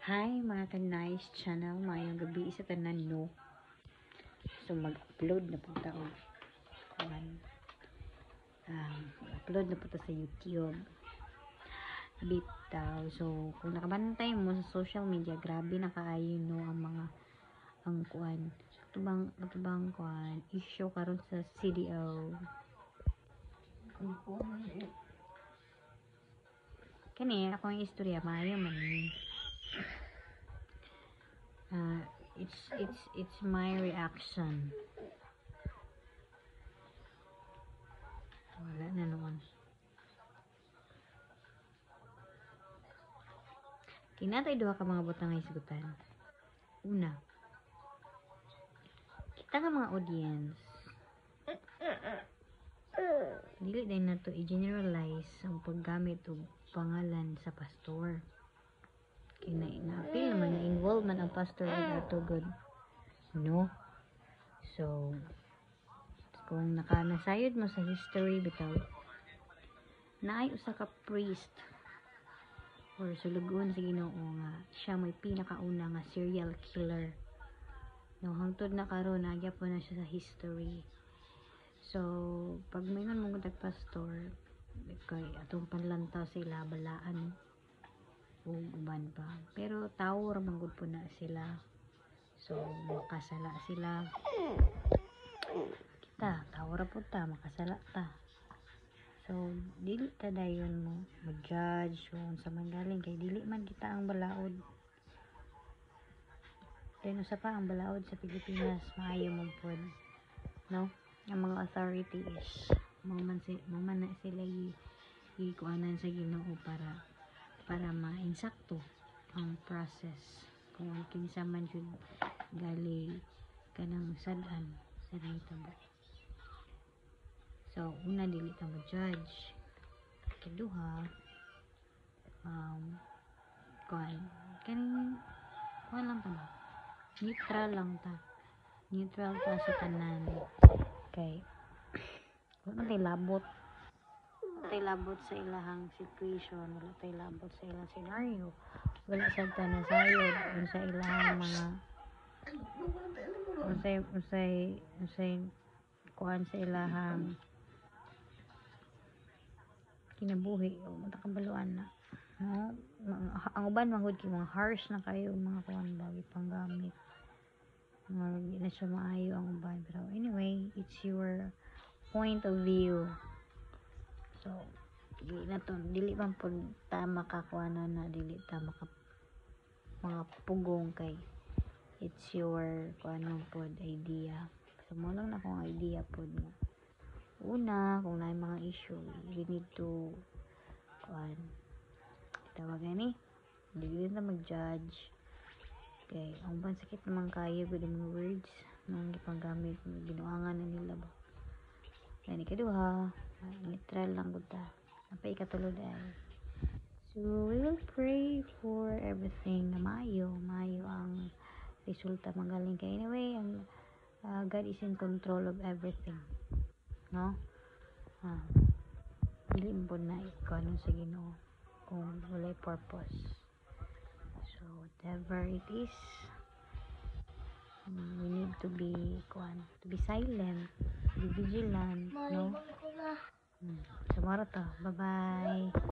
Hi mga ka-nice channel, mayong gabi sa tanan no. So mag-upload na po tayo. Upload na po ta sa YouTube. Bitaw. So kung nakabantay mo sa social media, grabe na kaayo no ang kuan. Katubang kuan issue karon sa CDO. Kani ako ang istorya maayo man ni. It's my reaction. Wala na naman. Kinatay duha ka mga butang isgutan. Una, kita nga mga audience, dili din na to i-generalize ang paggamit og pangalan sa pastor. Na-appeal naman, na-involve man ang pastor with ato good. No? So, kung nasayod mo sa history bitaw, naay usa ka priest or sulugon sa Ginoo nga siya may pinakauna nga serial killer. No, hangtod na karon nagya po na siya sa history. So, pag mayroon mong pastor, kay atong panlantaw sila balaan o uban pa. Pero tao ra manggod po na sila. So, makasala sila. Kita, tao ra po ta, makasala ta. So, dili ta dayon mo mag-judge sa manggaling kay dili man kita ang balaod. Then usa pa ang balaod sa Pilipinas, maayo man pod. No? Ang mga authorities, man na sila ikuanan sa Ginoo para mainsakto ang process kung kinsa man jud gali kanang sad-an sa nahitabo. So, una dili ta mo-judge. Ikaduha, kaning lang ta ba? Neutral ta sa tanan. Okay. Wala tay labot sa ilahang situation, wala tay labot sa ilang scenario, wala sad ta nasayod sa ilahang mga unsay kuan sa ilahang kinabuhi o matakabaluan na. No? Ang uban manggod kay mga harsh na kayo mga kuan bagay panggamit. Hindi na siya maayo ang uban. Pero anyway, it's your point of view. So, dili man po ta makakuana na, dili ta mga pugong kay it's your kuanong pod idea. So, mo lang na akong idea pod nga. Una, kung na mga issue, we need to tawag ni, hindi na mag-judge. Okay, ang ban sakit naman kayo with mga words nang ipanggamit ginuangan na nila ba. Kaya ikaduha, neutral lang gud ta. Napay katulod ay. So we will pray for everything na maayo ang resulta magaling kay anyway ang God is in control of everything. No? Dili mo na ikanon sa Ginoo kung walay purpose. So whatever it is, we need to be silent, be vigilant, no? Tomorrow to. Bye-bye.